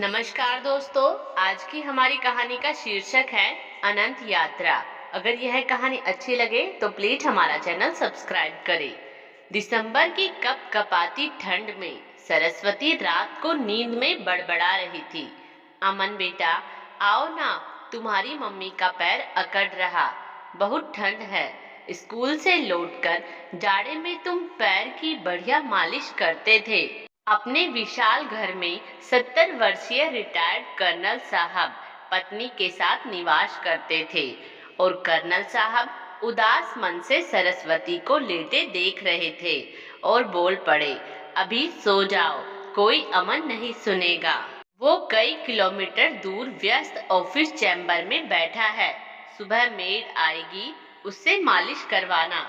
नमस्कार दोस्तों। आज की हमारी कहानी का शीर्षक है अनंत यात्रा। अगर यह कहानी अच्छी लगे तो प्लीज हमारा चैनल सब्सक्राइब करें। दिसंबर की कपकपाती ठंड में सरस्वती रात को नींद में बड़बड़ा रही थी। अमन बेटा, आओ ना, तुम्हारी मम्मी का पैर अकड़ रहा, बहुत ठंड है। स्कूल से लौटकर जाड़े में तुम पैर की बढ़िया मालिश करते थे। अपने विशाल घर में 70 वर्षीय रिटायर्ड कर्नल साहब पत्नी के साथ निवास करते थे और कर्नल साहब उदास मन से सरस्वती को लेटे देख रहे थे और बोल पड़े, अभी सो जाओ, कोई अमन नहीं सुनेगा। वो कई किलोमीटर दूर व्यस्त ऑफिस चैम्बर में बैठा है। सुबह मेड आएगी, उससे मालिश करवाना।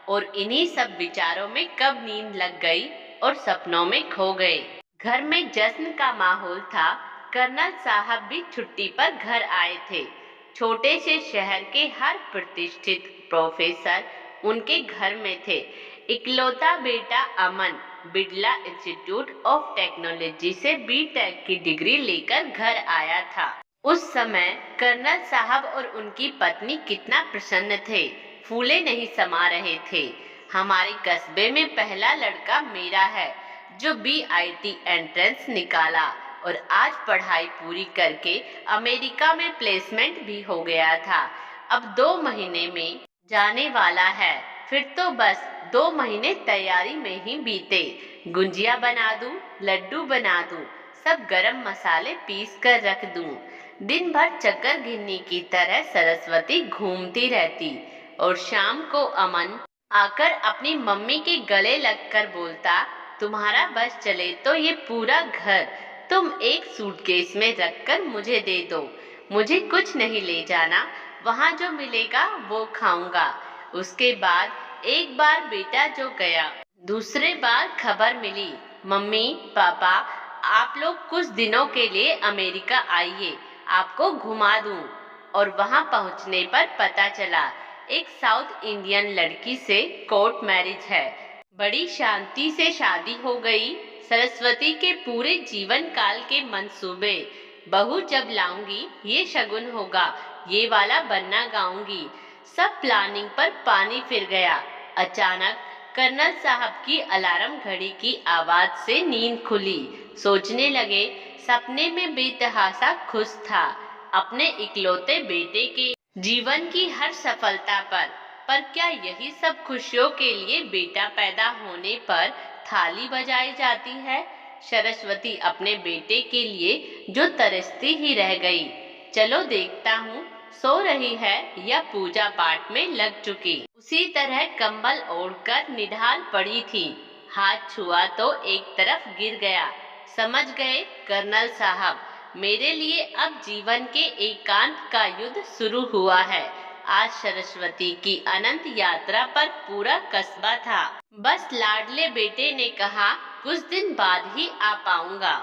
और इन्हीं सब विचारों में कब नींद लग गई और सपनों में खो गए। घर में जश्न का माहौल था। कर्नल साहब भी छुट्टी पर घर आए थे। छोटे से शहर के हर प्रतिष्ठित प्रोफेसर उनके घर में थे। इकलौता बेटा अमन बिड़ला इंस्टीट्यूट ऑफ टेक्नोलॉजी से बीटेक की डिग्री लेकर घर आया था। उस समय कर्नल साहब और उनकी पत्नी कितना प्रसन्न थे, फूले नहीं समा रहे थे। हमारे कस्बे में पहला लड़का मेरा है जो बीआईटी एंट्रेंस निकाला और आज पढ़ाई पूरी करके अमेरिका में प्लेसमेंट भी हो गया था। अब 2 महीने में जाने वाला है। फिर तो बस 2 महीने तैयारी में ही बीते। गुंजिया बना दूं, लड्डू बना दूं, सब गरम मसाले पीस कर रख दूं। दिन भर चक्कर गिन्नी की तरह सरस्वती घूमती रहती और शाम को अमन आकर अपनी मम्मी के गले लगकर बोलता, तुम्हारा बस चले तो ये पूरा घर तुम एक सूटकेस में रखकर मुझे दे दो। मुझे कुछ नहीं ले जाना, वहाँ जो मिलेगा वो खाऊंगा। उसके बाद एक बार बेटा जो गया, दूसरे बार खबर मिली, मम्मी पापा आप लोग कुछ दिनों के लिए अमेरिका आइए, आपको घुमा दूं। और वहां पहुंचने पर पता चला एक साउथ इंडियन लड़की से कोर्ट मैरिज है। बड़ी शांति से शादी हो गई। सरस्वती के पूरे जीवन काल के मंसूबे, बहू जब लाऊंगी ये शगुन होगा, ये वाला बनना गाऊंगी, सब प्लानिंग पर पानी फिर गया। अचानक कर्नल साहब की अलार्म घड़ी की आवाज से नींद खुली। सोचने लगे, सपने में बेतहासा खुश था अपने इकलौते बेटे के जीवन की हर सफलता पर क्या यही सब खुशियों के लिए बेटा पैदा होने पर थाली बजाई जाती है? सरस्वती अपने बेटे के लिए जो तरसती ही रह गई। चलो देखता हूँ सो रही है या पूजा पाठ में लग चुकी। उसी तरह कंबल ओढ़कर निढाल पड़ी थी। हाथ छुआ तो एक तरफ गिर गया। समझ गए कर्नल साहब, मेरे लिए अब जीवन के एकांत का युद्ध शुरू हुआ है। आज सरस्वती की अनंत यात्रा पर पूरा कस्बा था। बस लाडले बेटे ने कहा, कुछ दिन बाद ही आ पाऊंगा।